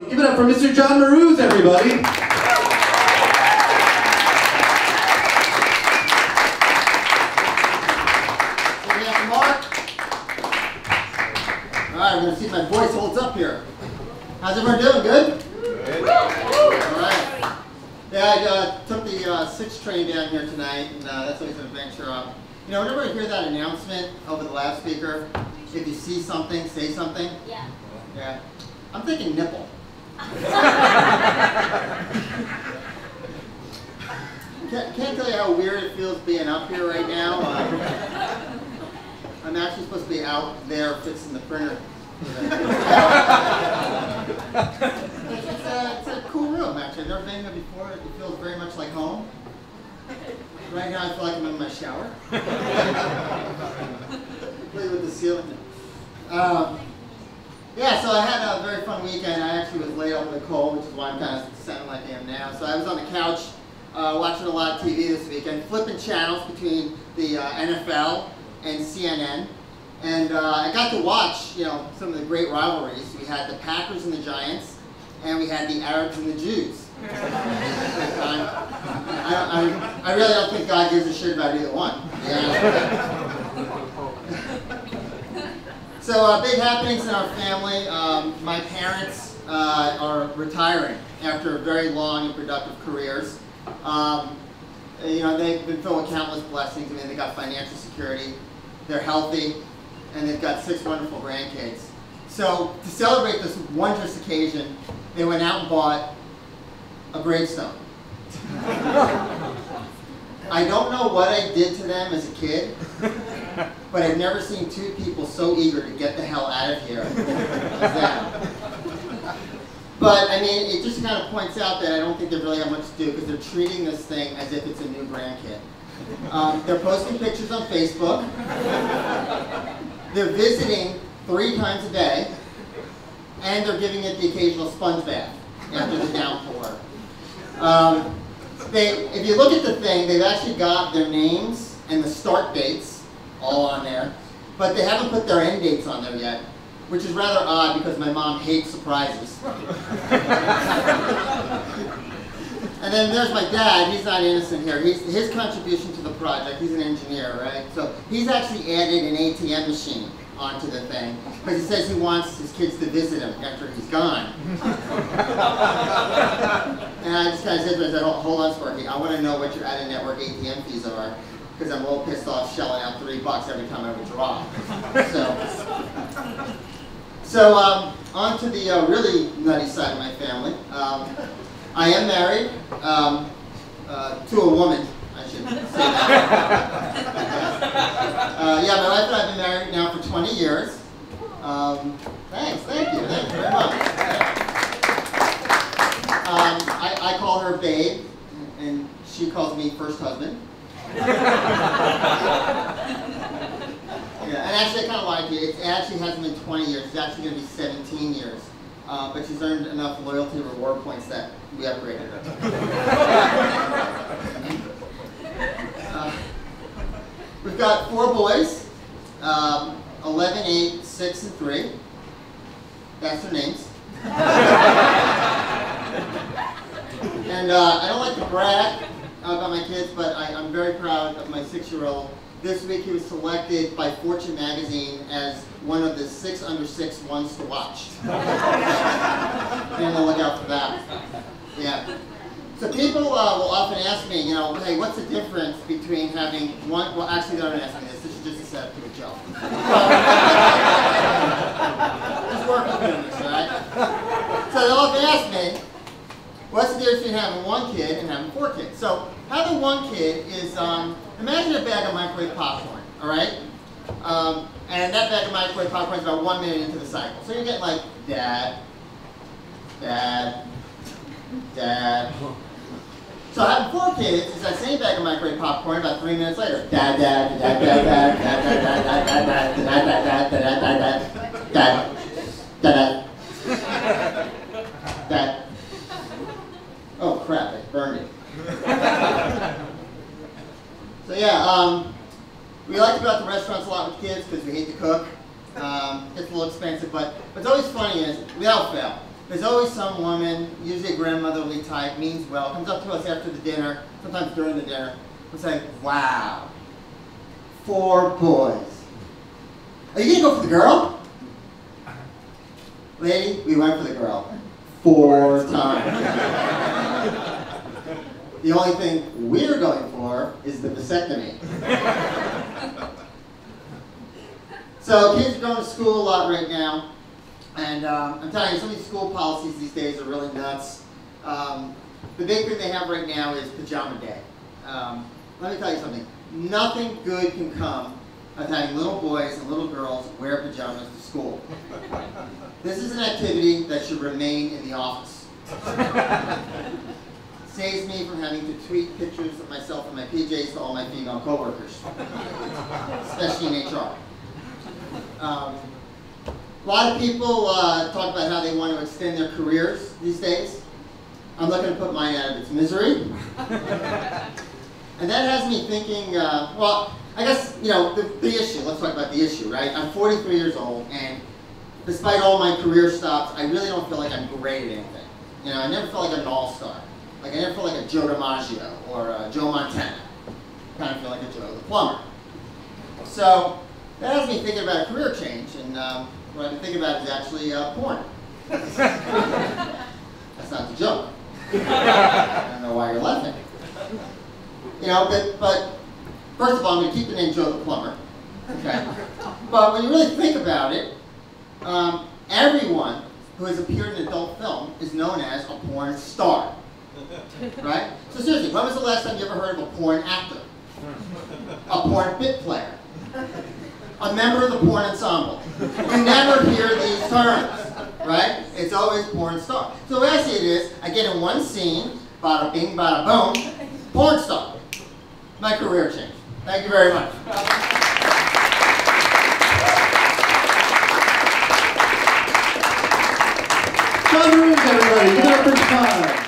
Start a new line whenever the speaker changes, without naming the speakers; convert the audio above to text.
Give it up for Mr. John Mruz, everybody.
Mark. All right, we're going to see if my voice holds up here. How's everyone doing? Good? Good. All right. Yeah, I took the 6 train down here tonight, and that's always an adventure. You know, whenever I hear that announcement over the loudspeaker, if you see something, say something.
Yeah.
Yeah. I'm thinking nipple. Can't tell you how weird it feels being up here right now. I'm actually supposed to be out there fixing the printer. It's a cool room, actually. I've never been here before. It feels very much like home. Right now, I feel like I'm in my shower. Play with the ceiling. Yeah, so I had a very fun weekend. I actually was laid up with a cold, which is why I'm kind of sounding like I am now. So I was on the couch watching a lot of TV this weekend, flipping channels between the NFL and CNN. And I got to watch, you know, some of the great rivalries. We had the Packers and the Giants, and we had the Arabs and the Jews. I really don't think God gives a shit about either one. Yeah. So big happenings in our family. My parents are retiring after very long and productive careers. You know, they've been filled with countless blessings. I mean, they got financial security, they're healthy, and they've got 6 wonderful grandkids. So to celebrate this wondrous occasion, they went out and bought a gravestone. I don't know what I did to them as a kid, but I've never seen 2 people so eager to get the hell out of here as them. But, I mean, it just kind of points out that I don't think they really have much to do because they're treating this thing as if it's a new grandkid. They're posting pictures on Facebook. They're visiting 3 times a day. And they're giving it the occasional sponge bath after the downpour. If you look at the thing, they've actually got their names and the start dates all on there, but they haven't put their end dates on there yet, which is rather odd because my mom hates surprises. And then there's my dad. He's not innocent here. His contribution to the project, he's an engineer, right? So he's actually added an ATM machine onto the thing because he says he wants his kids to visit him after he's gone. And I just kind of said to him, I said, hold on, Sparky, I want to know what your out-of-network ATM fees are because I'm a little pissed off shelling out $3 every time I withdraw. So on to the really nutty side of my family. I am married to a woman, I should say that. Yeah, my wife and I have been married now for 20 years. Thank you very much. I call her Babe, and she calls me First Husband. Yeah, and actually I kind of like it. It actually hasn't been 20 years. It's actually going to be 17 years. But she's earned enough loyalty reward points that we upgraded her. We've got 4 boys, 11, 8, 6, and 3. That's their names. And I don't like to brag about my kids, but I'm very proud of my 6-year-old. This week he was selected by Fortune magazine as one of the 6 under 6 ones to watch. Be on the lookout for that. Yeah. So people will often ask me, you know, hey, what's the difference between having one, well actually they're not asking this, this is just a setup to a joke. Just working on this, right? So they'll often ask me, what's the difference between having 1 kid and having 4 kids? So having 1 kid is, imagine a bag of microwave popcorn, all right? And that bag of microwave popcorn is about 1 minute into the cycle. So you're getting like, Dad, Dad, Dad. So having 4 kids is that same bag of microwave popcorn about 3 minutes later. Dad, Dad, Dad, Dad, Dad, Dad, Dad, Dad, Dad, Dad, Dad, Dad, Dad, Dad, Dad, Dad, Dad, Dad. Oh crap, I burned it. So yeah, we like to go out to restaurants a lot with kids because we hate to cook. It's a little expensive, but what's always funny is, without fail, there's always some woman, usually a grandmotherly type, means well, comes up to us after the dinner, sometimes during the dinner, and say, wow, 4 boys. Are you gonna go for the girl? Lady, we went for the girl 4 times. The only thing we're going for is the vasectomy. So kids are going to school a lot right now, and I'm telling you, some of these school policies these days are really nuts. The big thing they have right now is pajama day. Let me tell you something. Nothing good can come of having little boys and little girls wear pajamas to school. This is an activity that should remain in the office. Saves me from having to tweet pictures of myself in my PJs to all my female coworkers, especially in HR. A lot of people talk about how they want to extend their careers these days. I'm looking to put mine out of its misery. And that has me thinking, well, I guess, you know, the issue, let's talk about the issue, right? I'm 43 years old, and despite all my career stops, I really don't feel like I'm great at anything. You know, I never felt like I'm an all-star. Like, I never felt like a Joe DiMaggio or a Joe Montana. I kind of feel like a Joe the plumber. So, that has me thinking about a career change, and what I've been thinking about is actually porn. That's not the joke. I don't know why you're laughing. You know, but first of all, I'm going to keep the name Joe the plumber. Okay. But when you really think about it, everyone who has appeared in adult film is known as a porn star. Right? So seriously, when was the last time you ever heard of a porn actor? A porn bit player? A member of the porn ensemble? You never hear these terms, right? It's always porn star. So the way I see it is, I get in one scene, bada bing, bada boom, porn star. My career changed. Thank you very much.
John Mruz, everybody. Give it up for time.